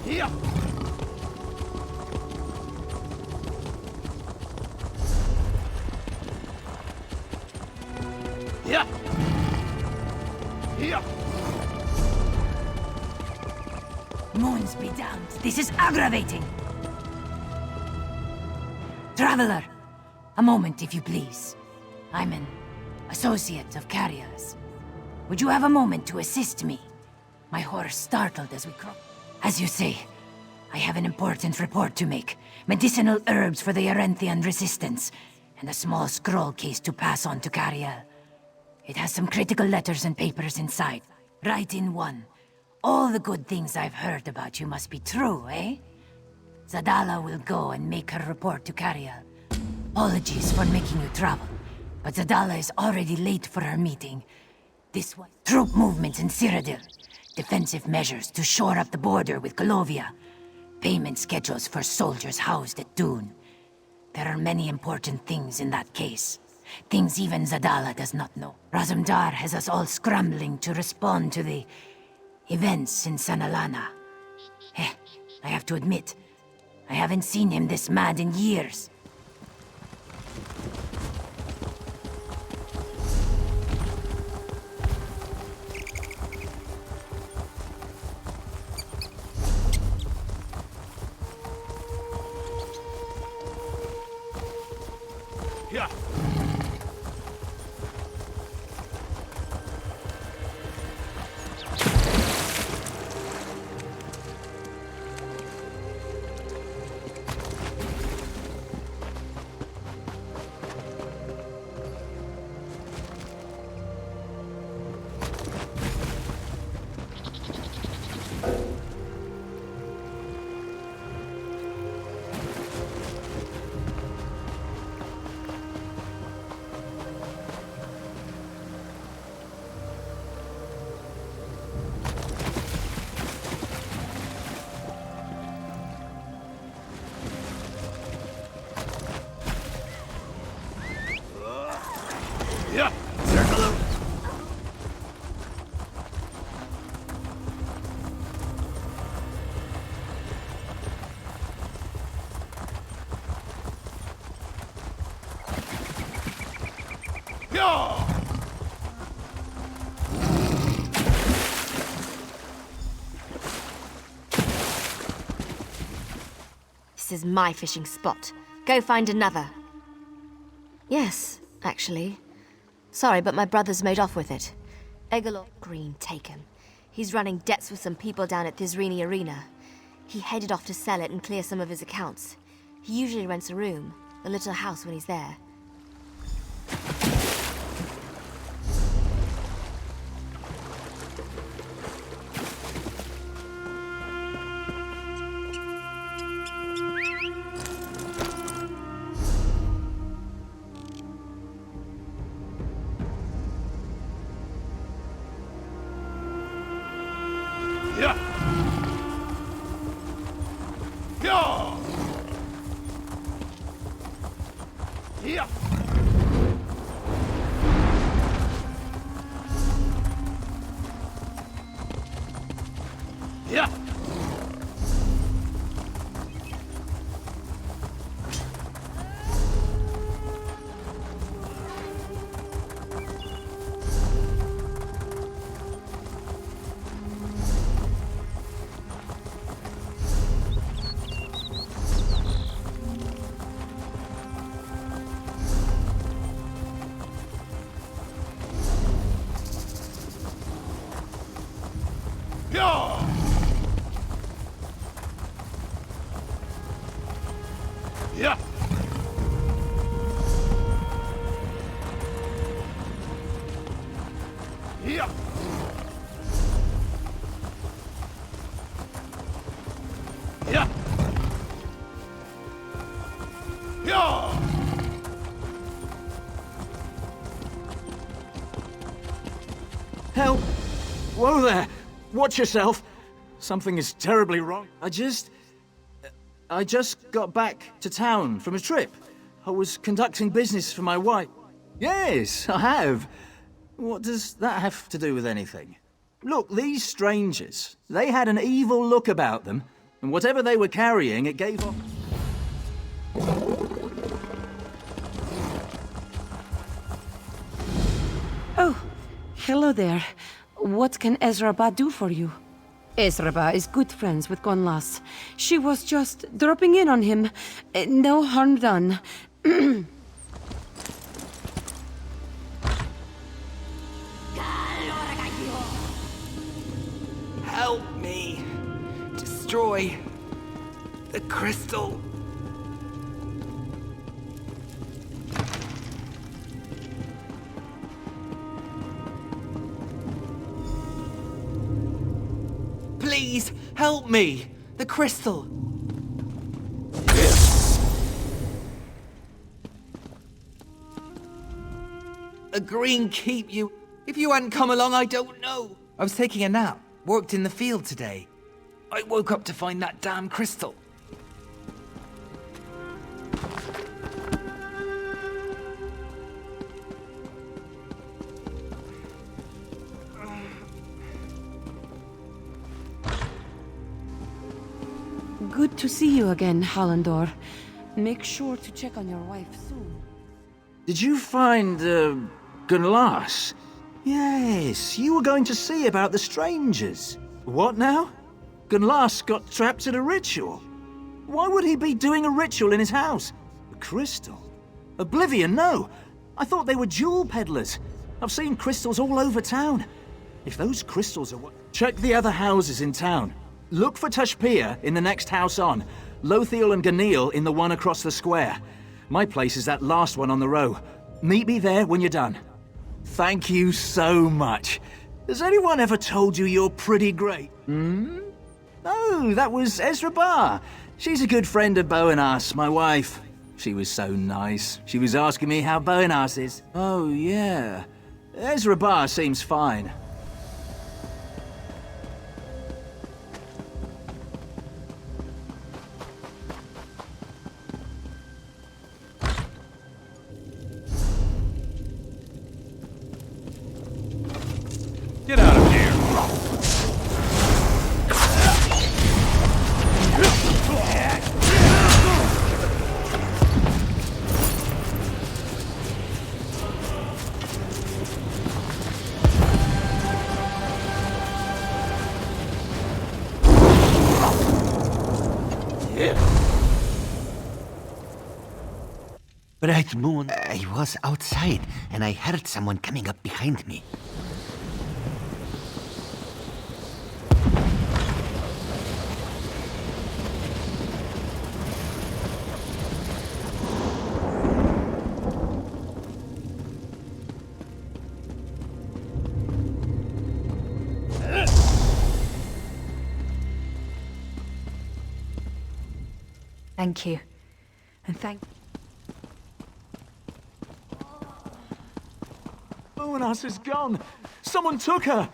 Here! Here! Here! Moons be damned. This is aggravating. Traveler, a moment if you please. I'm an associate of Carrier's. Would you have a moment to assist me? My horse startled as we crossed. As you say, I have an important report to make. Medicinal herbs for the Arenthian resistance, and a small scroll case to pass on to Carrier. It has some critical letters and papers inside. Write in one. All the good things I've heard about you must be true, eh? Zadala will go and make her report to Carrier. Apologies for making you travel, but Zadala is already late for her meeting. This one. Troop movements in Cyrodiil. Defensive measures to shore up the border with Golovia. Payment schedules for soldiers housed at Dune. There are many important things in that case. Things even Zadala does not know. Razumdar has us all scrambling to respond to the events in Sanalana. I have to admit, I haven't seen him this mad in years. Here! Yeah! Circle him! Yeah! This is my fishing spot. Go find another. Yes, actually. Sorry, but my brother's made off with it. Egolor Green taken. He's running debts with some people down at Thizrini Arena. He headed off to sell it and clear some of his accounts. He usually rents a room, a little house when he's there. Yeah! Yeah! Yeah! Yeah! Yeah! Yeah! Yeah! Yeah! Yeah! Help! Whoa there! Watch yourself! Something is terribly wrong. I just got back to town from a trip. I was conducting business for my wife. Yes, I have. What does that have to do with anything? Look, these strangers, they had an evil look about them. And whatever they were carrying, it gave off... Oh, hello there. What can Ezraba do for you? Ezraba is good friends with Gonlas. She was just dropping in on him. No harm done. Help me destroy the crystal. Please, help me! The crystal! A green keep you... If you hadn't come along, I don't know. I was taking a nap. Worked in the field today. I woke up to find that damn crystal. Good to see you again, Hallandor. Make sure to check on your wife soon. Did you find, Gunlas? Yes, you were going to see about the strangers. What now? Gunlas got trapped at a ritual. Why would he be doing a ritual in his house? A crystal? Oblivion, no. I thought they were jewel peddlers. I've seen crystals all over town. If those crystals are what... Check the other houses in town. Look for Tashpia in the next house on. Lothiel and Ganil in the one across the square. My place is that last one on the row. Meet me there when you're done. Thank you so much. Has anyone ever told you you're pretty great? Hmm? Oh, that was Ezra Barr. She's a good friend of Boanas, my wife. She was so nice. She was asking me how Boanas is. Oh, yeah. Ezra Barr seems fine. Get out of here! Bright moon. I was outside, and I heard someone coming up behind me. Thank you. And thank... Boanas is gone. Someone took her.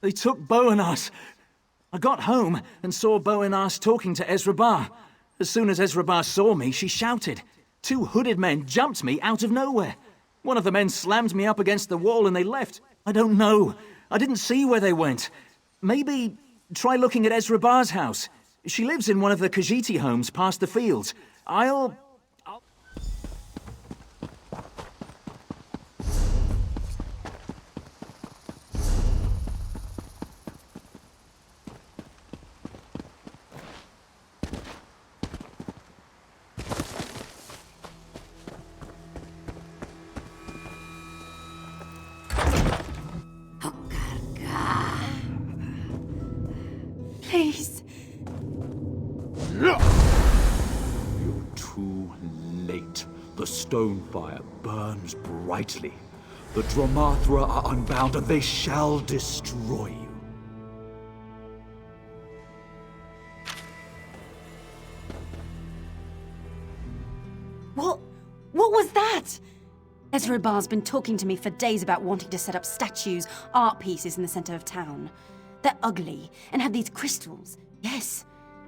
They took Boanas. I got home and saw Boanas talking to Ezra Barr. As soon as Ezra Barr saw me, she shouted. 2 hooded men jumped me out of nowhere. One of the men slammed me up against the wall and they left. I don't know. I didn't see where they went. Maybe try looking at Ezra Barr's house. She lives in one of the Khajiiti homes past the fields. I'll... Please. You're too late. The stone fire burns brightly. The Dramathra are unbound and they shall destroy you. What was that? Ezra Barr's been talking to me for days about wanting to set up statues, art pieces in the center of town. They're ugly and have these crystals. Yes,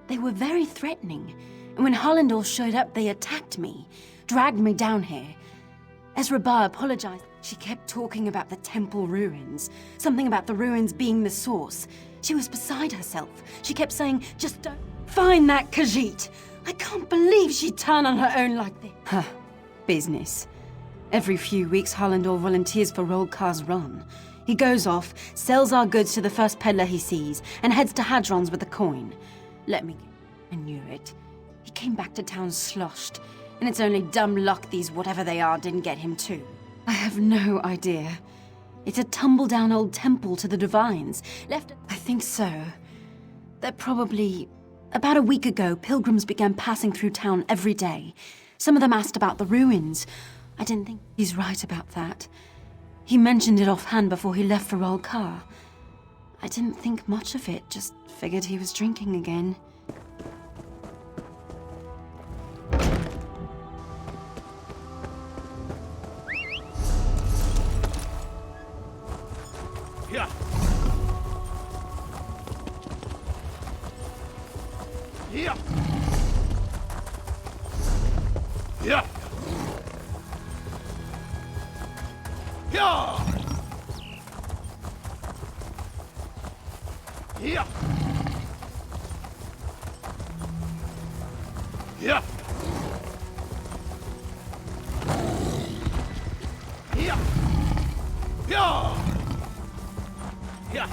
they were very threatening. And when Hallandor showed up, they attacked me, dragged me down here. Ezra Barr apologized. She kept talking about the temple ruins. Something about the ruins being the source. She was beside herself. She kept saying, just don't find that Khajiit. I can't believe she'd turn on her own like this. Huh. Business. Every few weeks, Harlandor volunteers for Rolkar's run. He goes off, sells our goods to the first peddler he sees, and heads to Hadron's with the coin. Let me guess. I knew it. He came back to town sloshed, and it's only dumb luck these whatever they are didn't get him too. I have no idea. It's a tumble-down old temple to the Divines. I think so. That probably... About a week ago, pilgrims began passing through town every day. Some of them asked about the ruins. I didn't think he's right about that. He mentioned it offhand before he left for Rolkar. I didn't think much of it, just figured he was drinking again. Yeah. Yeah. Yeah. Yeah. Yeah. Yeah. Yeah. Yeah. Yeah.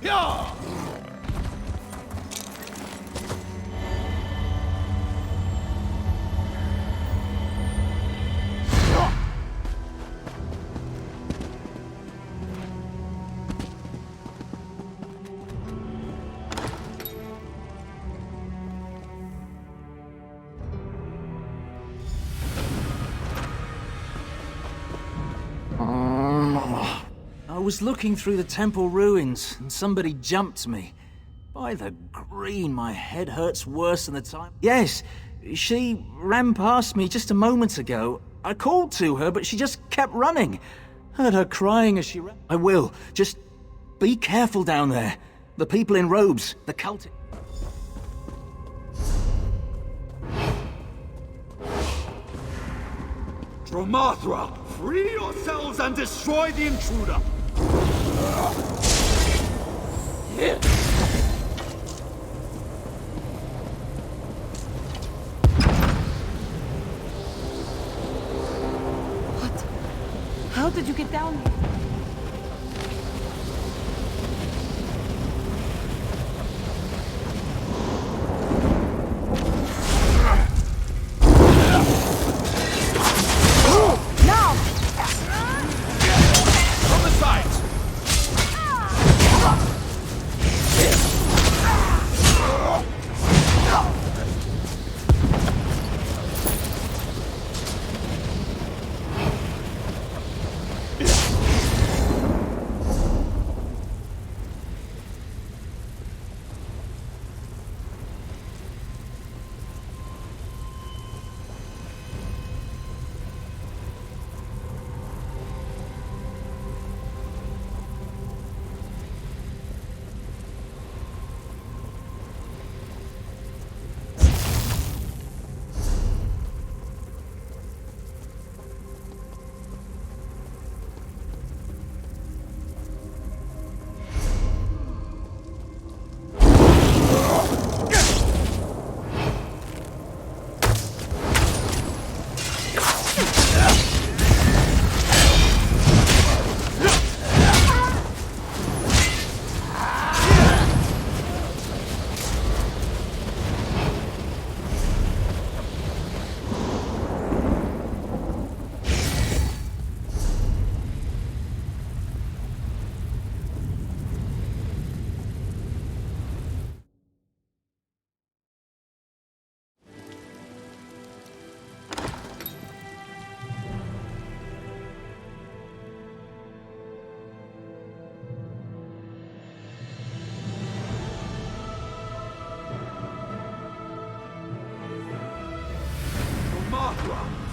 Yeah. I was looking through the temple ruins, and somebody jumped me. By the green, my head hurts worse than the time. Yes, she ran past me just a moment ago. I called to her, but she just kept running. Heard her crying as she ran. I will. Just be careful down there. The people in robes, the cultic. Dromathra, free yourselves and destroy the intruder! What? How did you get down here? From the sides!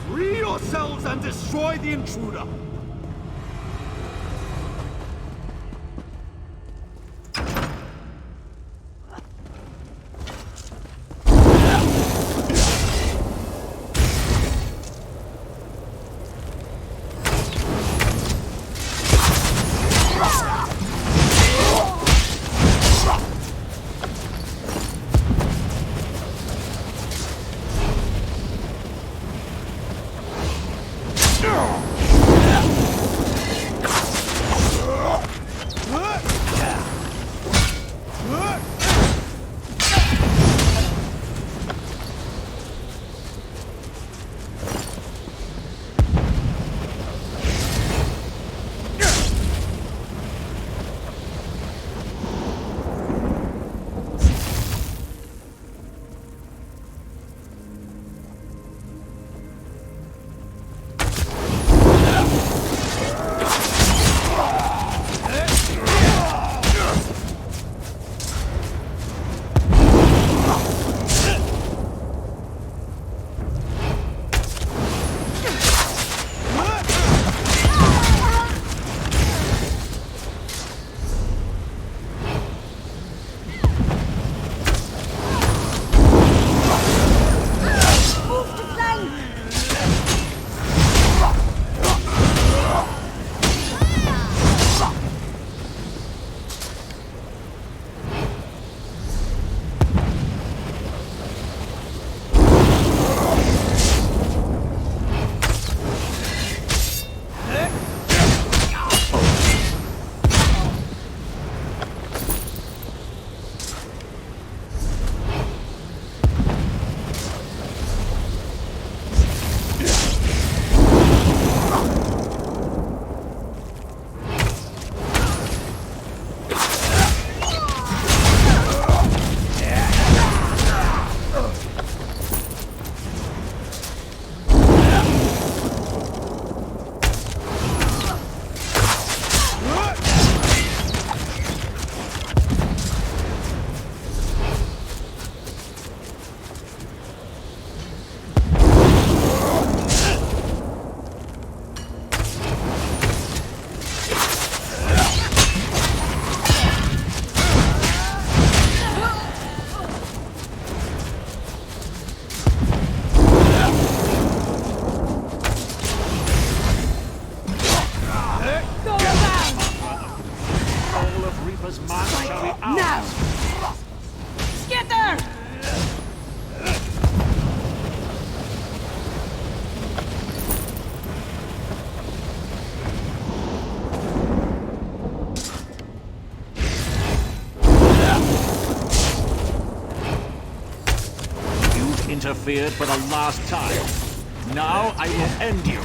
Free yourselves and destroy the intruder! Rathra's mark shall be ours. Now! Skitter! You've interfered for the last time. Now I will end you.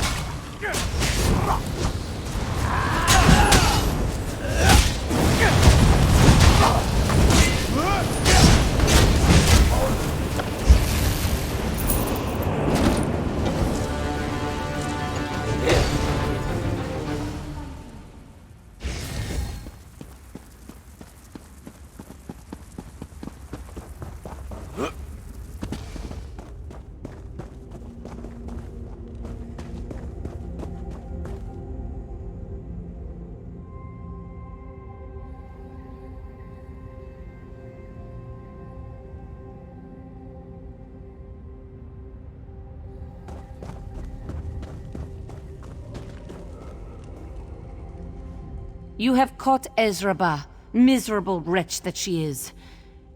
You have caught Ezraba, miserable wretch that she is.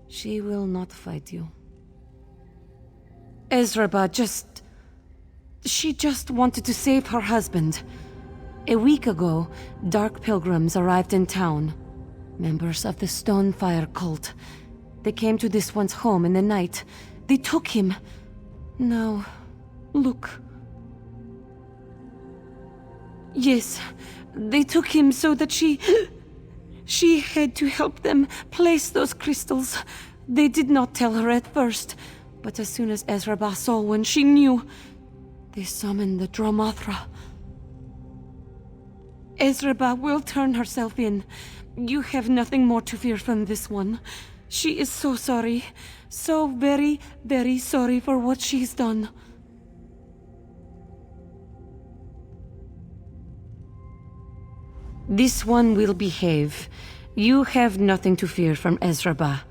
She will not fight you. Ezraba she just wanted to save her husband. A week ago, dark pilgrims arrived in town. Members of the Stonefire cult. They came to this one's home in the night. They took him. Now, look. Yes, they took him so that she had to help them place those crystals. They did not tell her at first, but as soon as Ezraba saw one, she knew. They summoned the Dromathra. Ezraba will turn herself in. You have nothing more to fear from this one. She is so sorry. So very, very sorry for what she's done. This one will behave. You have nothing to fear from Ezraba.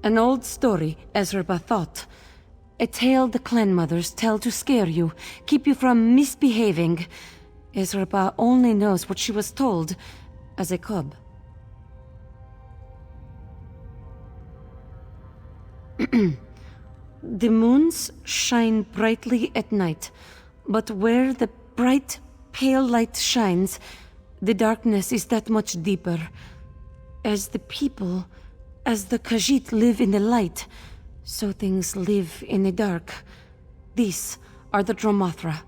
An old story, Ezraba thought. A tale the clan mothers tell to scare you, keep you from misbehaving. Ezraba only knows what she was told as a cub. The moons shine brightly at night, but where the bright, pale light shines, the darkness is that much deeper. As the people, as the Khajiit live in the light, so things live in the dark. These are the Dromathra.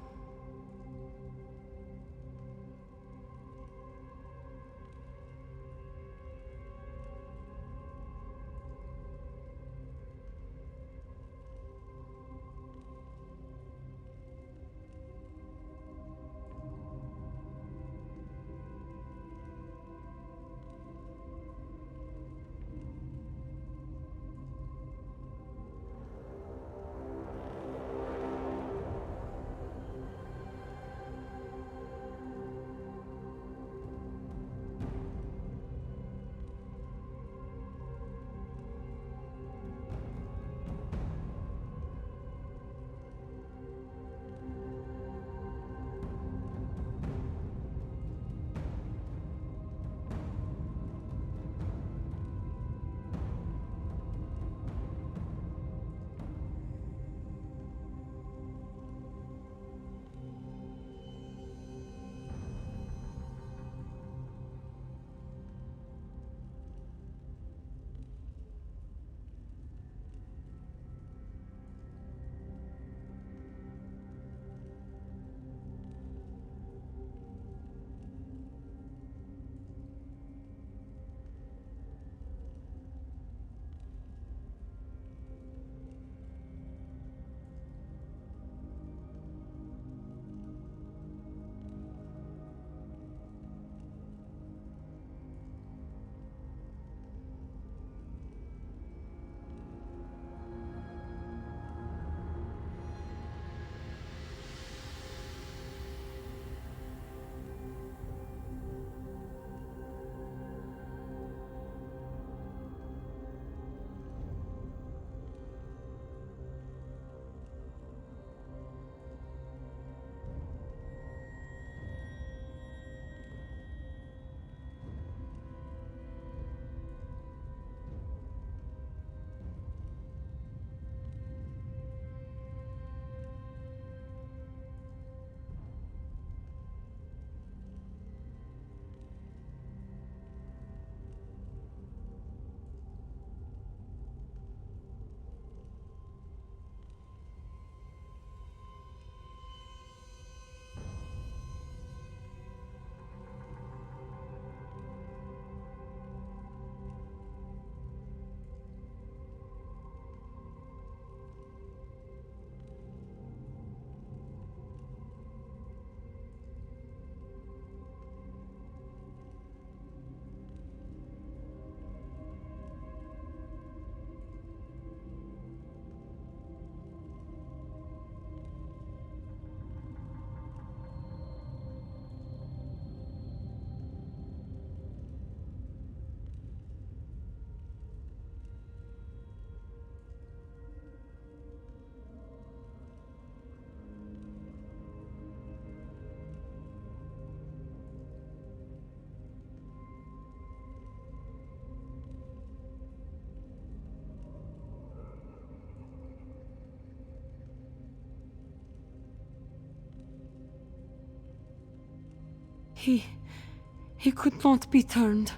He could not be turned.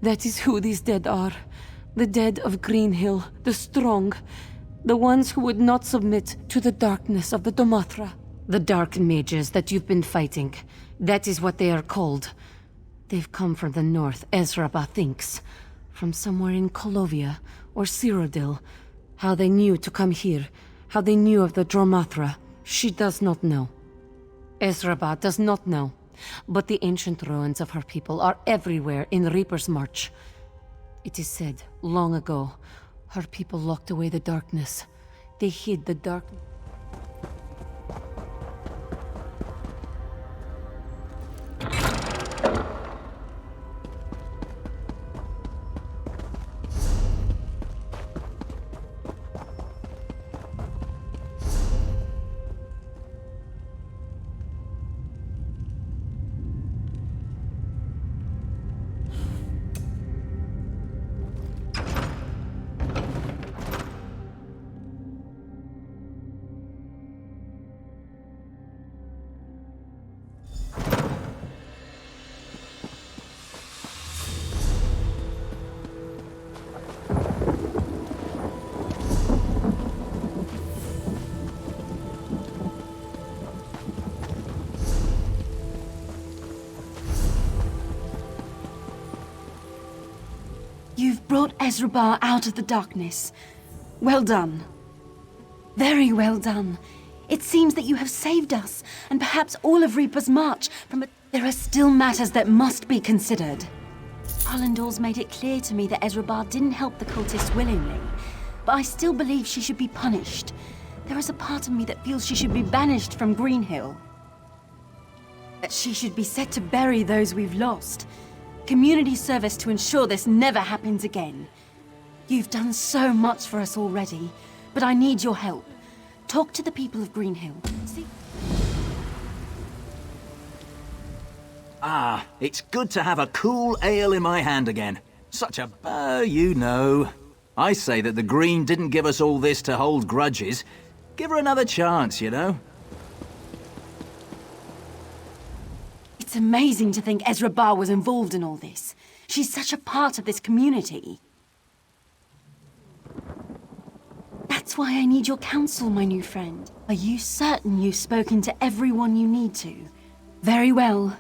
That is who these dead are. The dead of Greenhill, the strong. The ones who would not submit to the darkness of the Domathra. The dark mages that you've been fighting. That is what they are called. They've come from the north, Ezraba thinks. From somewhere in Kolovia or Cyrodiil. How they knew to come here. How they knew of the Dromathra. She does not know. Ezraba does not know. But the ancient ruins of her people are everywhere in Reaper's March. It is said, long ago, her people locked away the darkness. They hid the dark... You've brought Ezrabar out of the darkness. Well done. Very well done. It seems that you have saved us, and perhaps all of Reaper's March from a... There are still matters that must be considered. Arlandor's made it clear to me that Ezrabar didn't help the cultists willingly, but I still believe she should be punished. There is a part of me that feels she should be banished from Greenhill. That she should be set to bury those we've lost. Community service to ensure this never happens again. You've done so much for us already, but I need your help. Talk to the people of Greenhill. See... Ah, it's good to have a cool ale in my hand again. Such a... you know. I say that the Green didn't give us all this to hold grudges. Give her another chance, you know? It's amazing to think Ezrabar was involved in all this. She's such a part of this community. That's why I need your counsel, my new friend. Are you certain you've spoken to everyone you need to? Very well.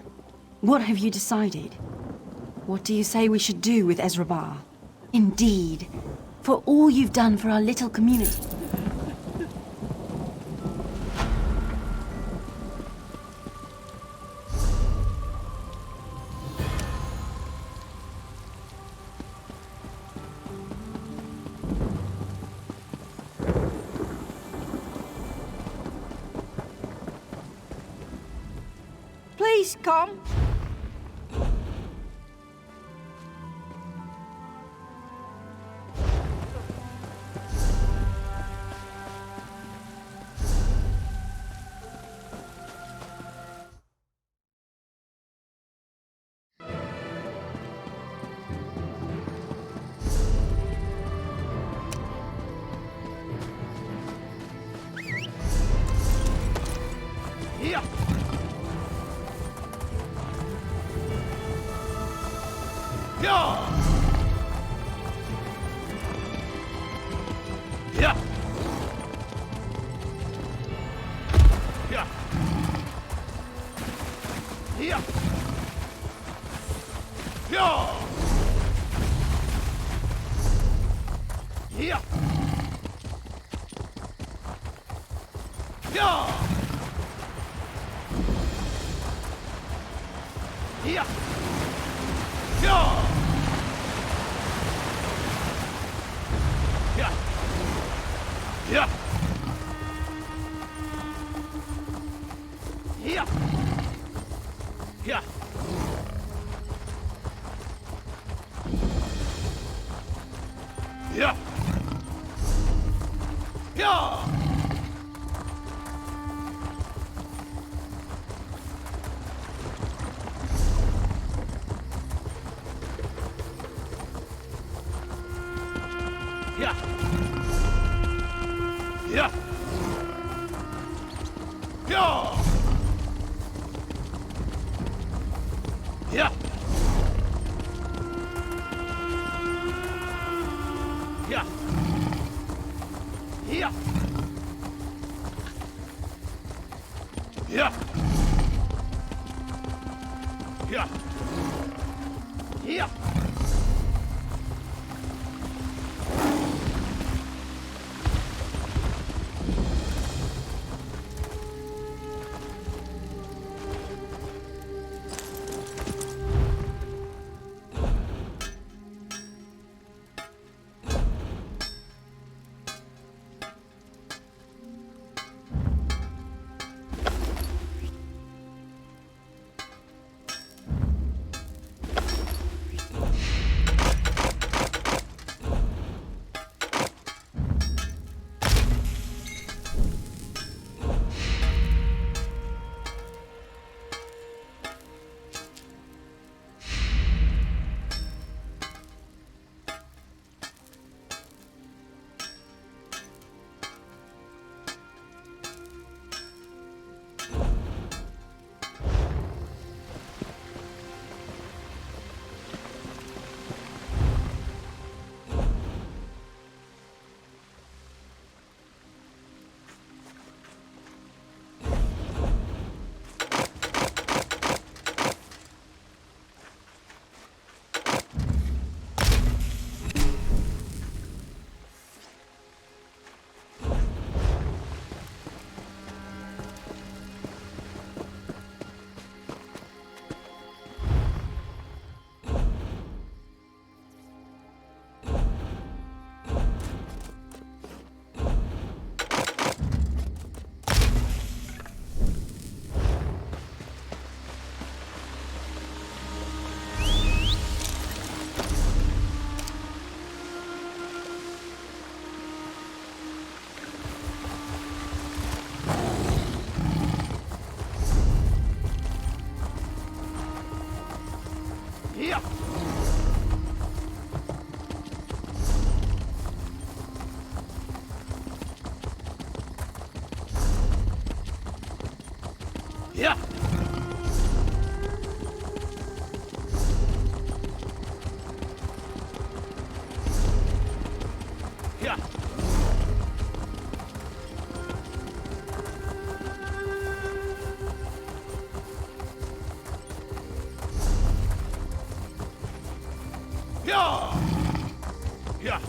What have you decided? What do you say we should do with Ezrabar? Indeed. For all you've done for our little community. Please come. Here. Here. Here. Here. Here. Here. Here. Here. Yeah. Yeah.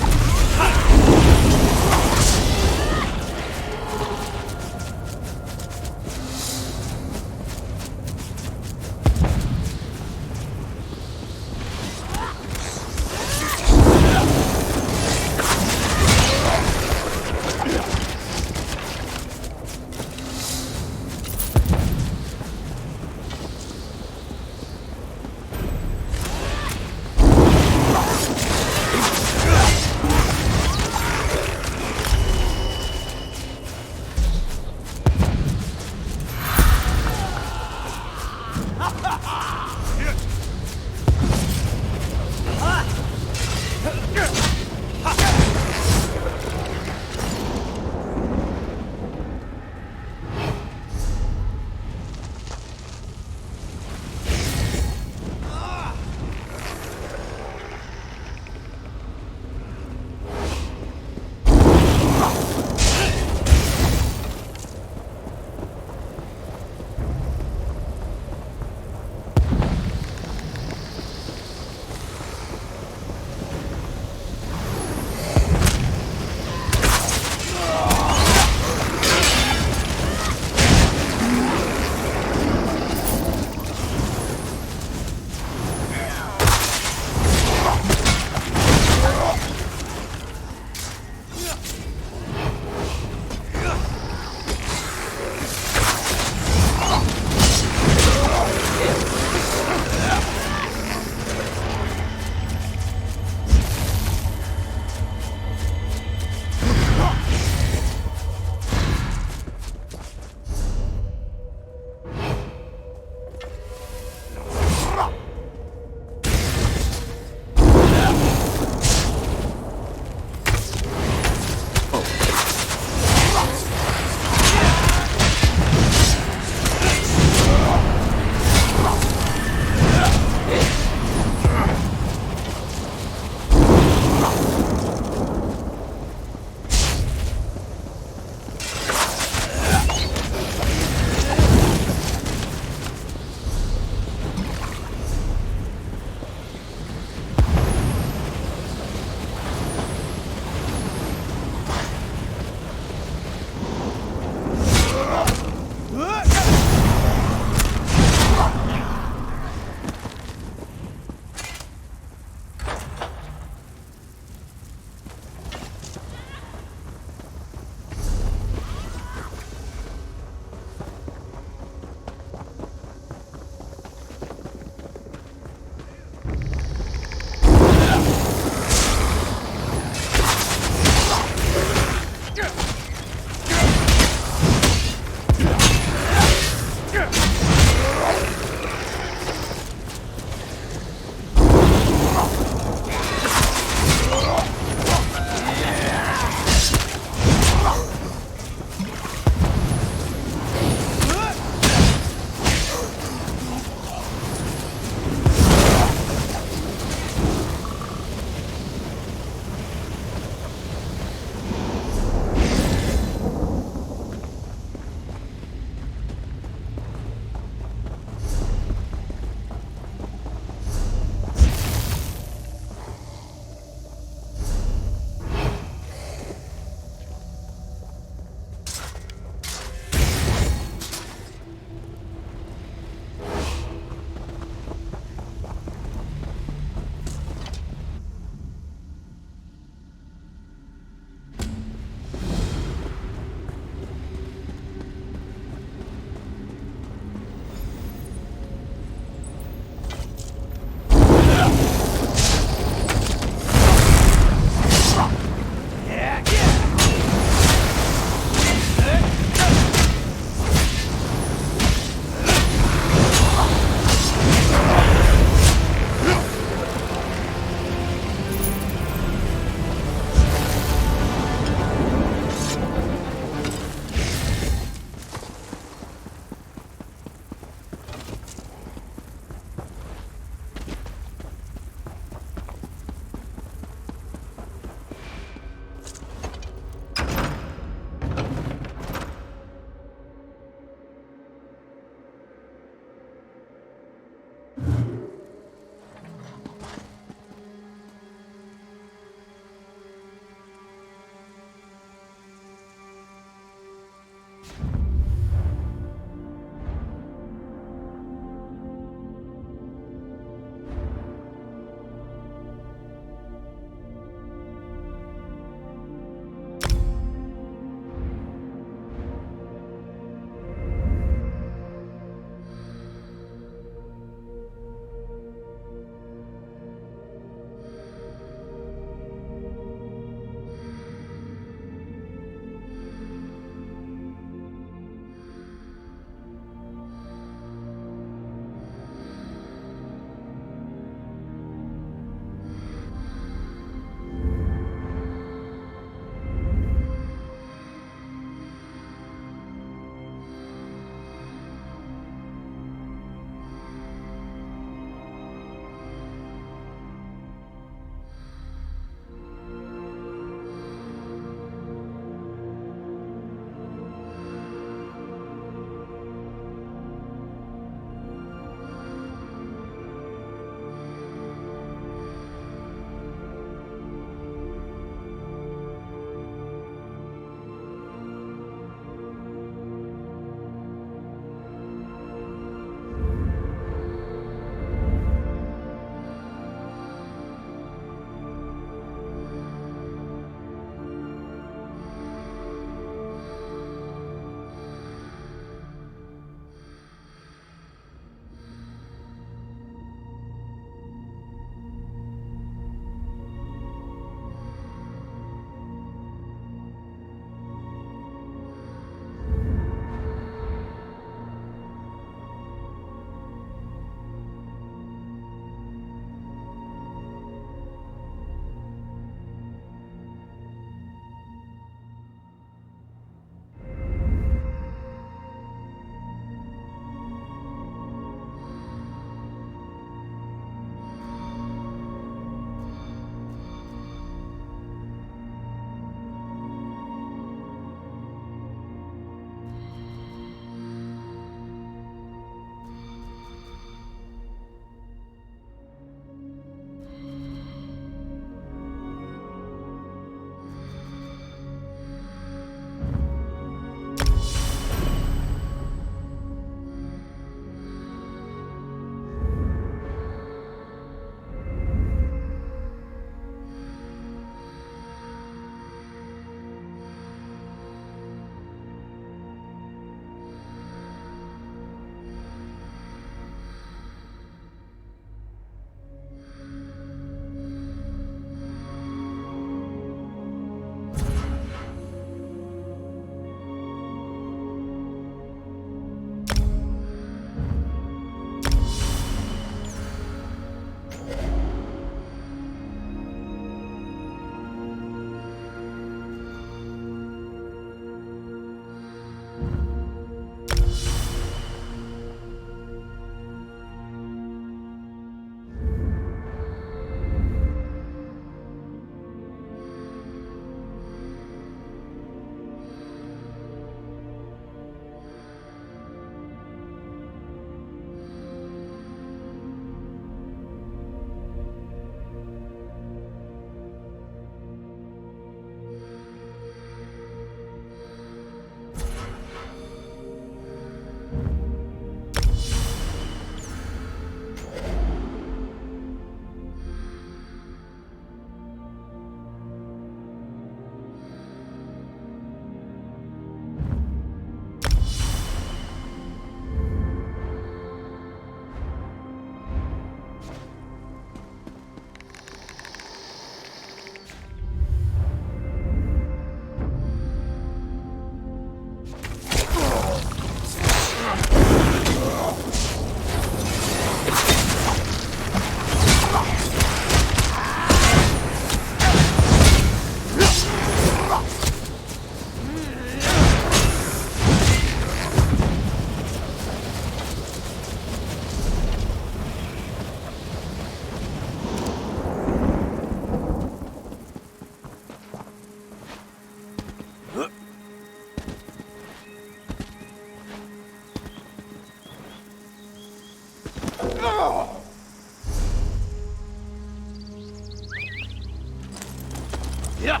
Yeah.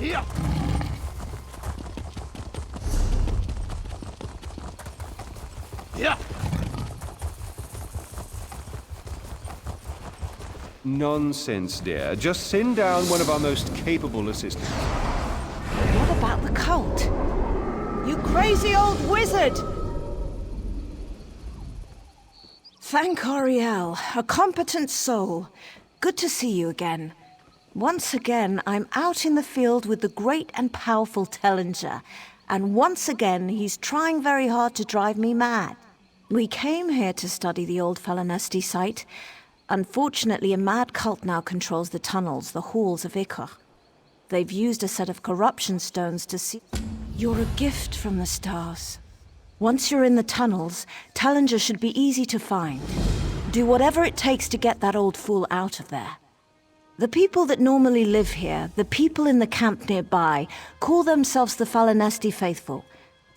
Yeah. Yeah. Nonsense, dear. Just send down one of our most capable assistants. What about the cult? You crazy old wizard! Thank Ariel, a competent soul. Good to see you again. Once again, I'm out in the field with the great and powerful Tellinger, and once again, he's trying very hard to drive me mad. We came here to study the old Falanesti site. Unfortunately, a mad cult now controls the tunnels, the halls of Ichor. They've used a set of corruption stones to see... You're a gift from the stars. Once you're in the tunnels, Tellinger should be easy to find. Do whatever it takes to get that old fool out of there. The people that normally live here, the people in the camp nearby, call themselves the Falanesti Faithful.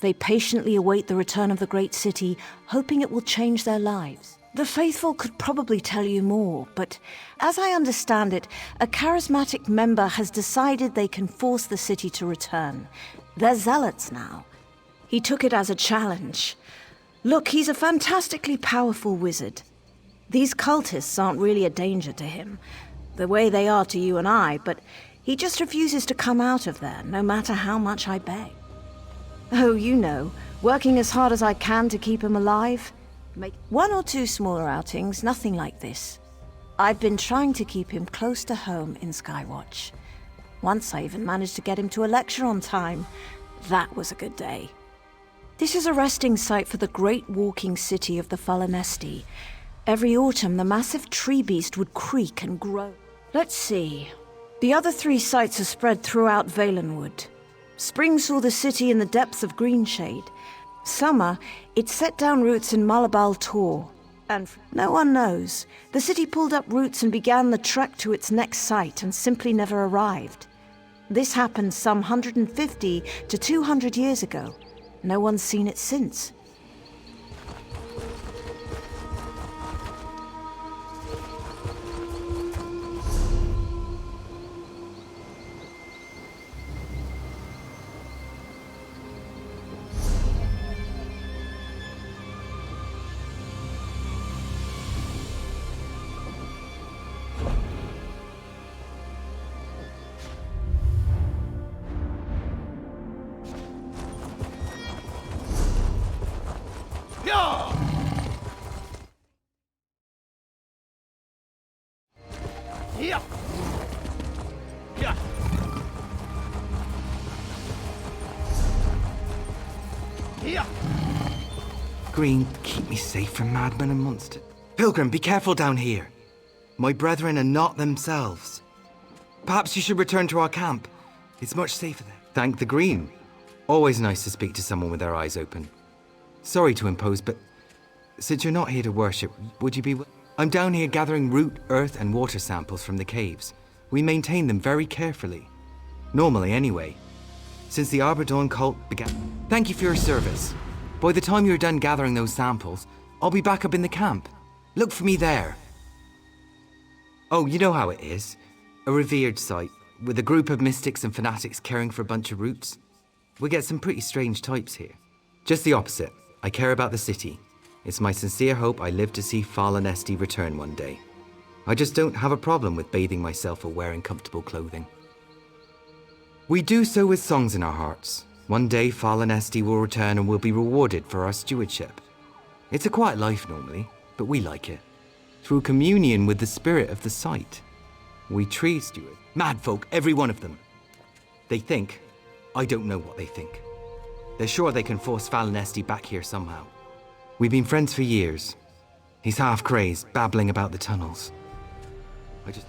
They patiently await the return of the great city, hoping it will change their lives. The Faithful could probably tell you more, but as I understand it, a charismatic member has decided they can force the city to return. They're zealots now. He took it as a challenge. Look, he's a fantastically powerful wizard. These cultists aren't really a danger to him, the way they are to you and I, but he just refuses to come out of there, no matter how much I beg. Oh, you know, working as hard as I can to keep him alive. Make 1 or 2 smaller outings, nothing like this. I've been trying to keep him close to home in Skywatch. Once I even managed to get him to a lecture on time. That was a good day. This is a resting site for the great walking city of the Falanesti. Every autumn, the massive tree beast would creak and grow. Let's see. The other 3 sites are spread throughout Valenwood. Spring saw the city in the depths of Greenshade. Summer, it set down roots in Malabal Tor. And no one knows. The city pulled up roots and began the trek to its next site and simply never arrived. This happened some 150 to 200 years ago. No one's seen it since. Yeah. Yeah. Yeah. Green, keep me safe from madmen and monsters. Pilgrim, be careful down here. My brethren are not themselves. Perhaps you should return to our camp. It's much safer there. Thank the Green. Always nice to speak to someone with their eyes open. Sorry to impose, but since you're not here to worship, would you be... I'm down here gathering root, earth, and water samples from the caves. We maintain them very carefully. Normally, anyway. Since the Arbor cult began... Thank you for your service. By the time you're done gathering those samples, I'll be back up in the camp. Look for me there. Oh, you know how it is. A revered site, with a group of mystics and fanatics caring for a bunch of roots. We get some pretty strange types here. Just the opposite. I care about the city. It's my sincere hope I live to see Falanesti return one day. I just don't have a problem with bathing myself or wearing comfortable clothing. We do so with songs in our hearts. One day Falanesti will return and we'll be rewarded for our stewardship. It's a quiet life normally, but we like it. Through communion with the spirit of the site. We tree steward. Mad folk, every one of them. They think, I don't know what they think. They're sure they can force Falanesti back here somehow. We've been friends for years. He's half crazed, babbling about the tunnels. I just...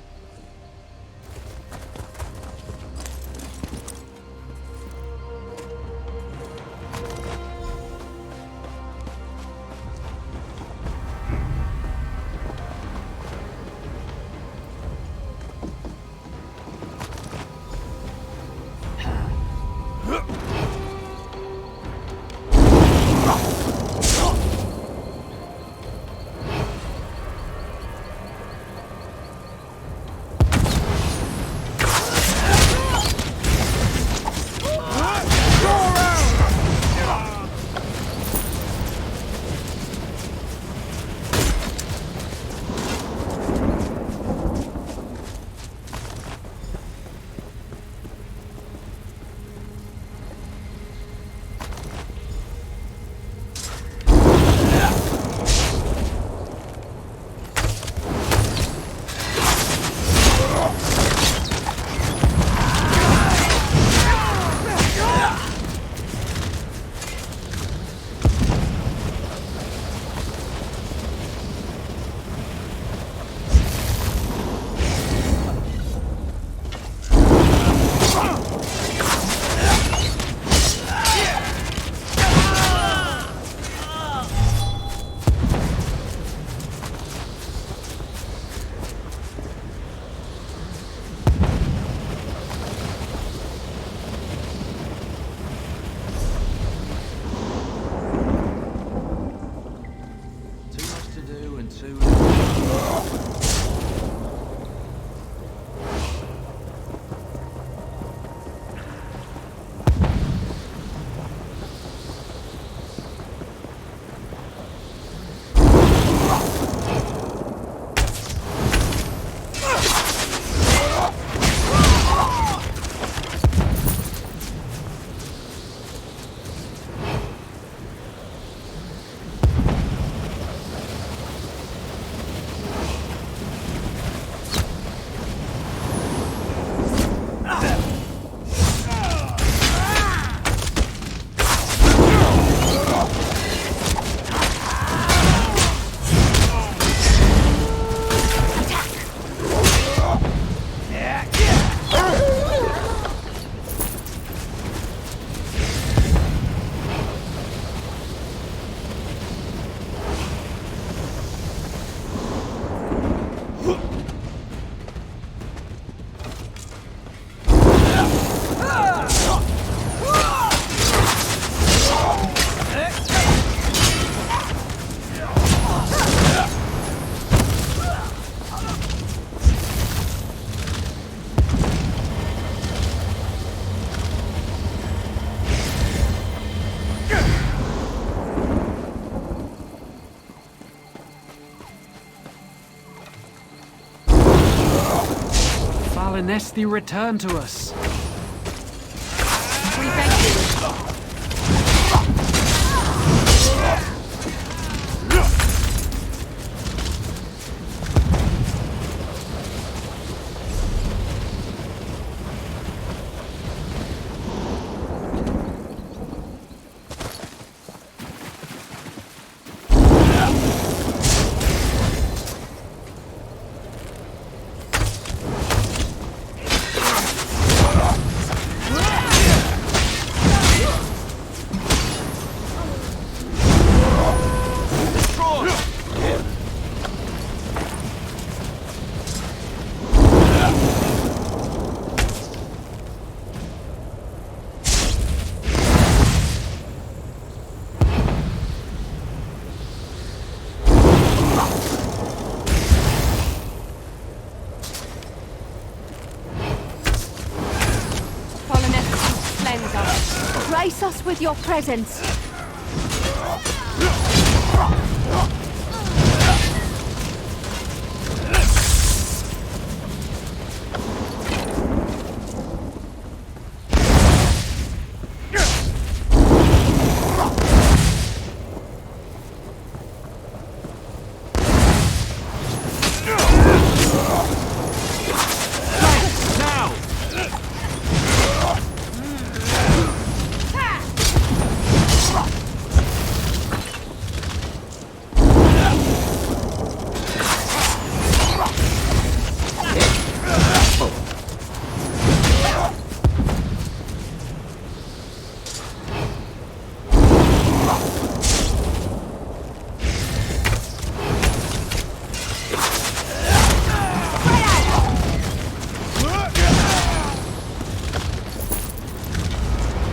Falinesti returned to us. We beg you. Grace us with your presence.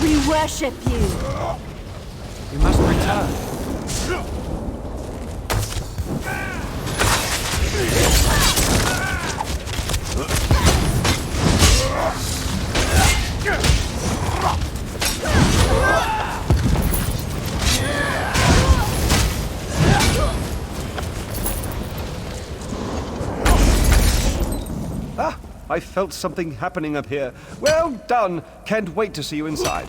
We worship you. We must return. Ah, I felt something happening up here. Well done. Can't wait to see you inside.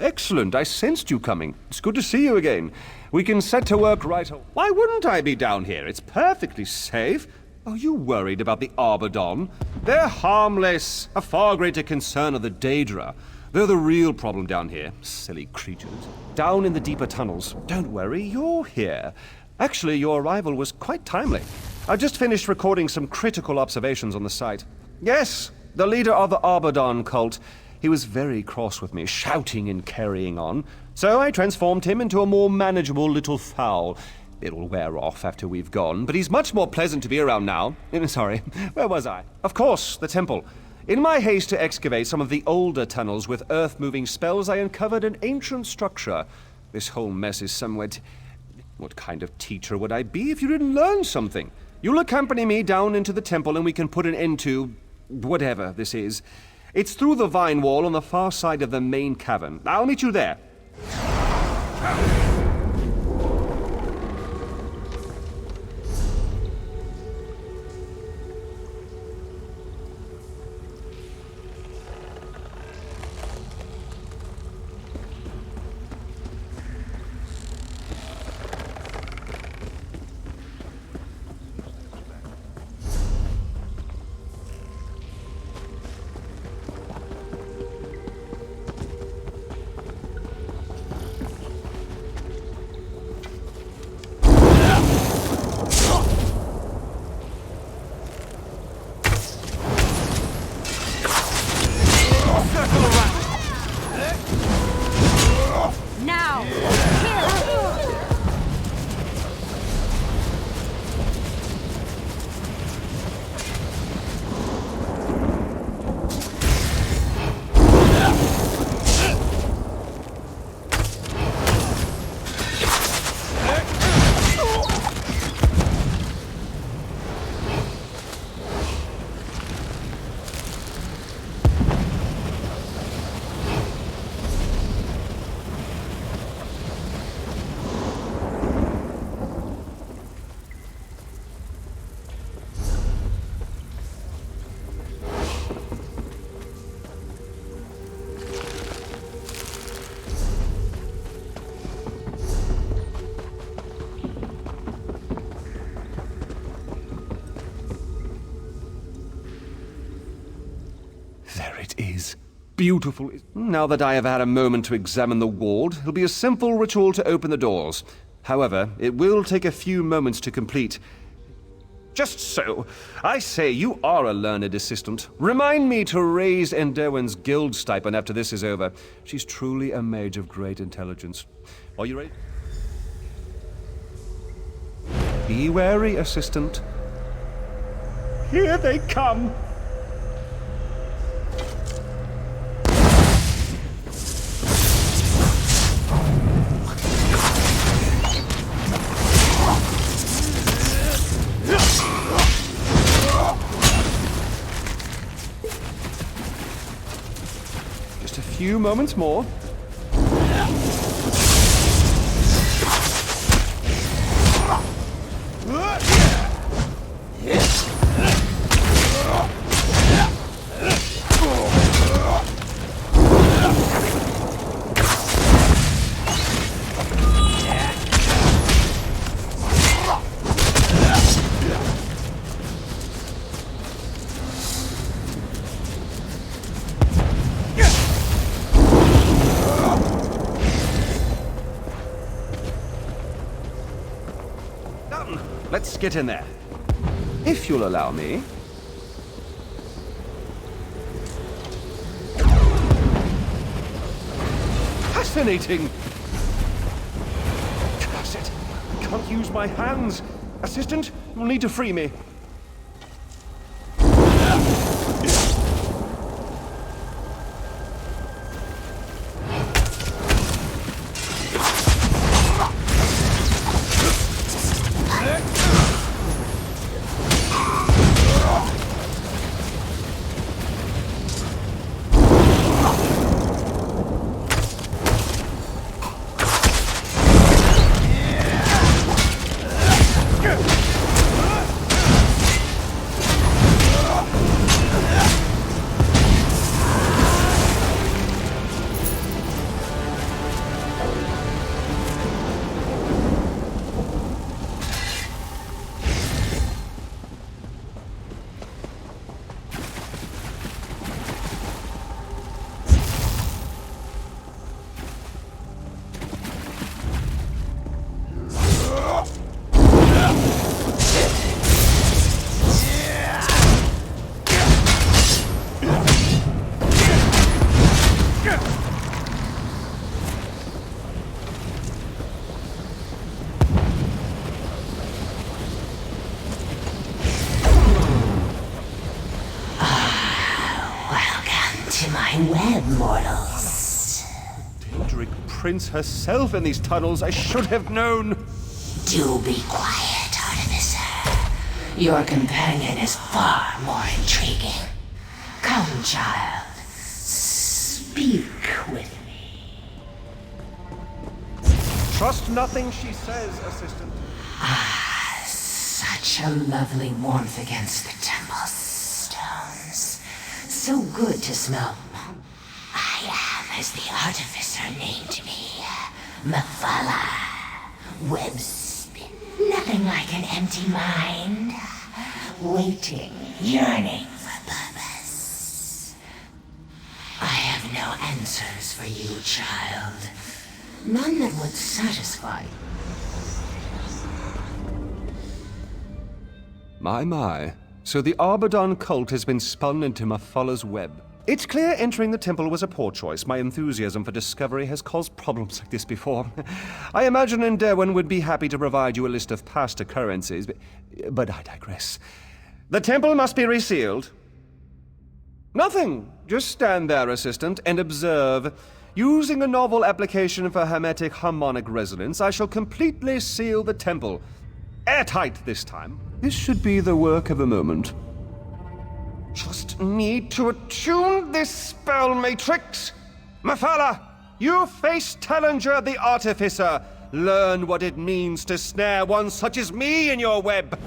excellent. I sensed you coming. It's good to see you again. We can set to work right away. Why wouldn't I be down here? It's perfectly safe. Are you worried about the Arbadon? They're harmless. A far greater concern are the Daedra. They're the real problem down here. Silly creatures. Down in the deeper tunnels. Don't worry, you're here. Actually, your arrival was quite timely. I've just finished recording some critical observations on the site. Yes, the leader of the Arbadon cult. He was very cross with me, shouting and carrying on. So I transformed him into a more manageable little fowl. It'll wear off after we've gone, but he's much more pleasant to be around now. Sorry, where was I? Of course, the temple. In my haste to excavate some of the older tunnels with earth-moving spells, I uncovered an ancient structure. This whole mess is somewhat... What kind of teacher would I be if you didn't learn something? You'll accompany me down into the temple and we can put an end to... whatever this is. It's through the vine wall on the far side of the main cavern. I'll meet you there. Beautiful. Now that I have had a moment to examine the ward, it'll be a simple ritual to open the doors. However, it will take a few moments to complete. Just so. I say, you are a learned assistant. Remind me to raise Enderwin's guild stipend after this is over. She's truly a mage of great intelligence. Are you ready? Be wary, assistant. Here they come! Few moments more. Let's get in there. If you'll allow me. Fascinating! Curse it! I can't use my hands. Assistant, you'll need to free me. my web, mortals. Daedric Prince herself in these tunnels. I should have known. Do be quiet, Artificer. Your companion is far more intriguing. Come, child. Speak with me. Trust nothing she says, Assistant. Ah, such a lovely warmth against the temple stones. So good to smell. I am, as the Artificer named me, Mephala. Web spin. Nothing like an empty mind. Waiting, yearning for purpose. I have no answers for you, child. None that would satisfy. My. So the Arbadon cult has been spun into Mephala's web. It's clear entering the temple was a poor choice. My enthusiasm for discovery has caused problems like this before. I imagine Enderwin would be happy to provide you a list of past occurrences, but I digress. The temple must be resealed. Nothing. Just stand there, Assistant, and observe. Using a novel application for hermetic harmonic resonance, I shall completely seal the temple. Airtight this time. This should be the work of a moment. Just need to attune this spell matrix. Mephala, you face Tellinger the Artificer. Learn what it means to snare one such as me in your web.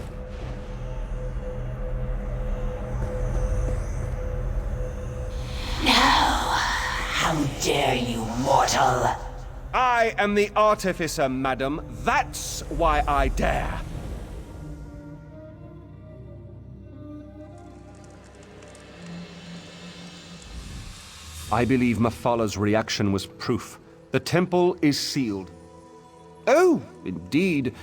No! How dare you, mortal! I am the Artificer, madam. That's why I dare. I believe Mephala's reaction was proof. The temple is sealed. Oh, indeed.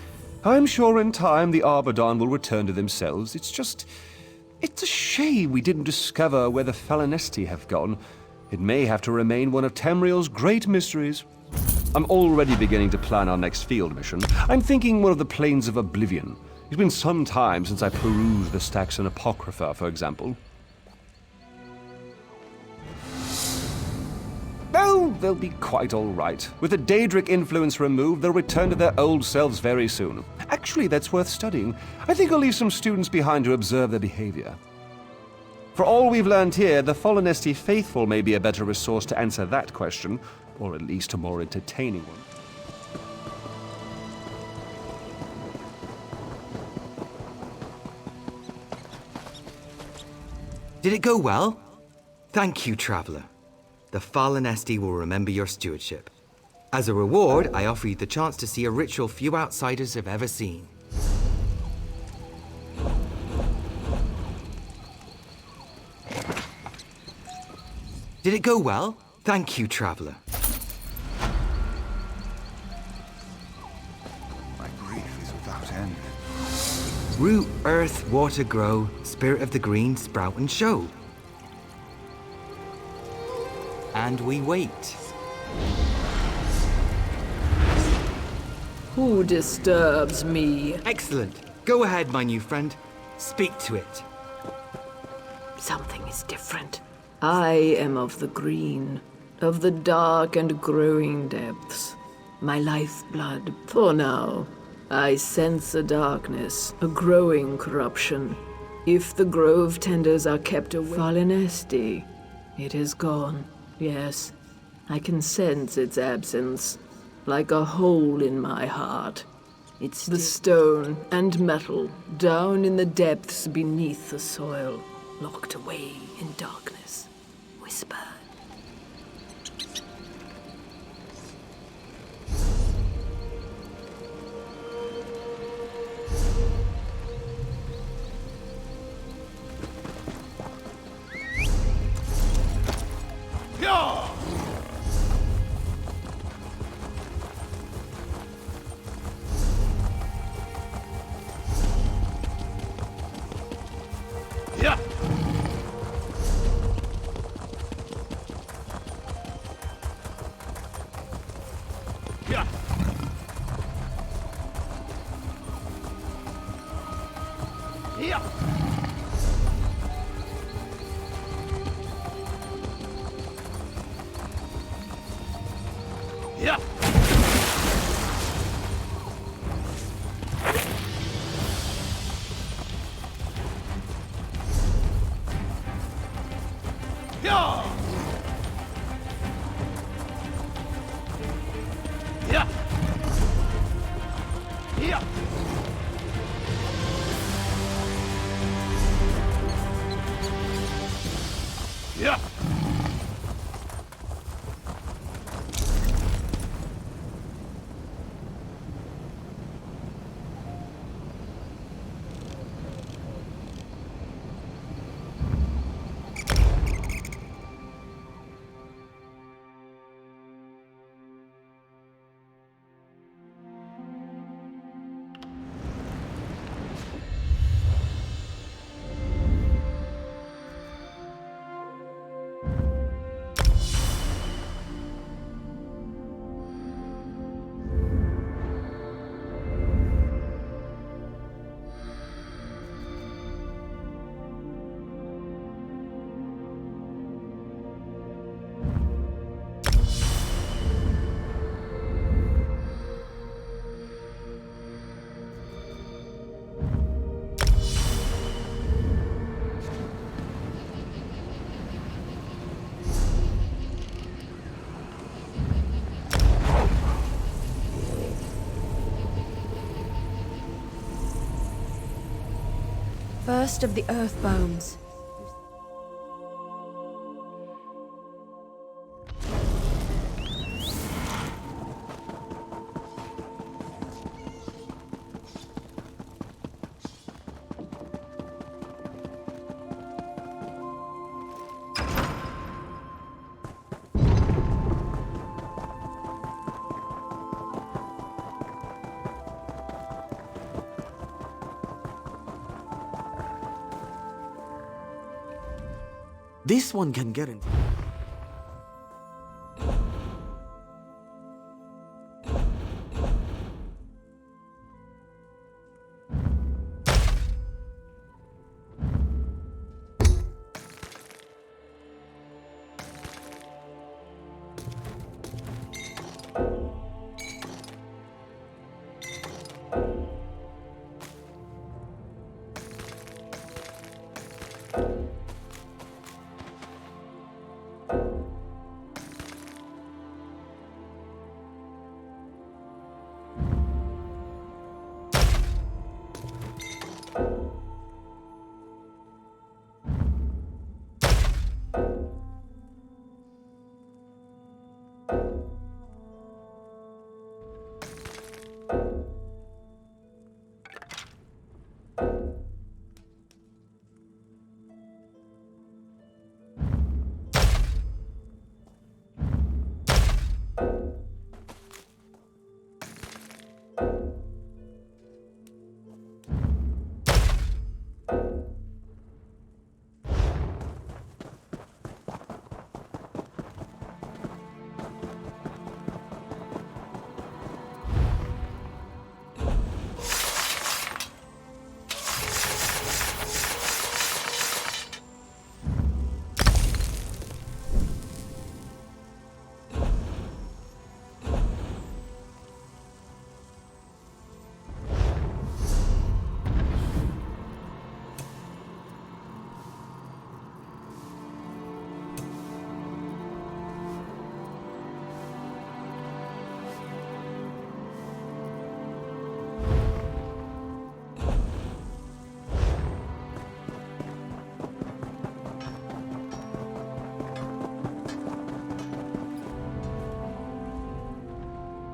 I'm sure in time the Arbadon will return to themselves. It's a shame we didn't discover where the Falinesti have gone. It may have to remain one of Tamriel's great mysteries. I'm already beginning to plan our next field mission. I'm thinking one of the Plains of Oblivion. It's been some time since I perused the Saxon Apocrypha, for example. Oh, they'll be quite all right. With the Daedric influence removed, they'll return to their old selves very soon. Actually, that's worth studying. I think I'll leave some students behind to observe their behavior. For all we've learned here, the Falinesti faithful may be a better resource to answer that question, or at least a more entertaining one. Did it go well? Thank you, Traveler. The Falinesti will remember your stewardship. As a reward, I offer you the chance to see a ritual few outsiders have ever seen. Did it go well? Thank you, Traveler. My grief is without end. Root, earth, water grow, spirit of the green, sprout and show. And we wait. Who disturbs me? Excellent. Go ahead, my new friend. Speak to it. Something is different. I am of the green, of the dark and growing depths. My lifeblood, for now. I sense a darkness, a growing corruption. If the grove tenders are kept away, Falinesti, it is gone. Yes, I can sense its absence, like a hole in my heart. It's the stone and metal, down in the depths beneath the soil, locked away in darkness. Whisper. Yeah! Yeah! Yeah! Yeah! First of the Earth Bones. This one can get in.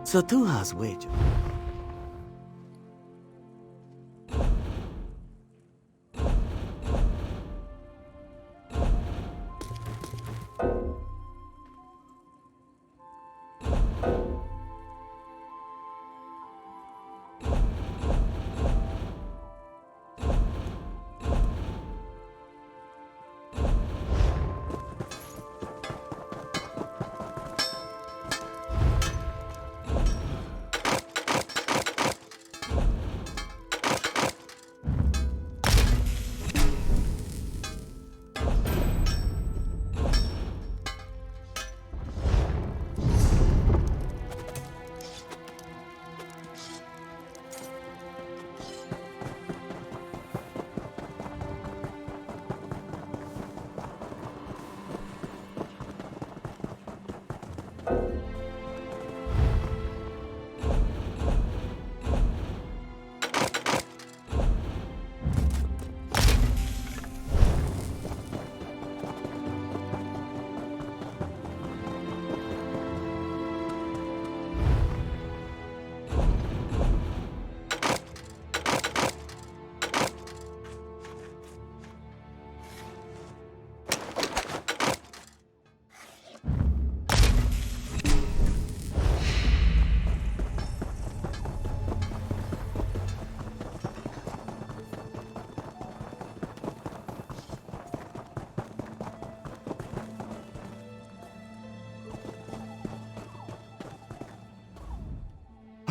So two has wager.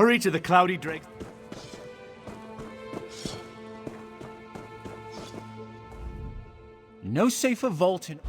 Hurry to the Cloudy Drake. No safer vault in...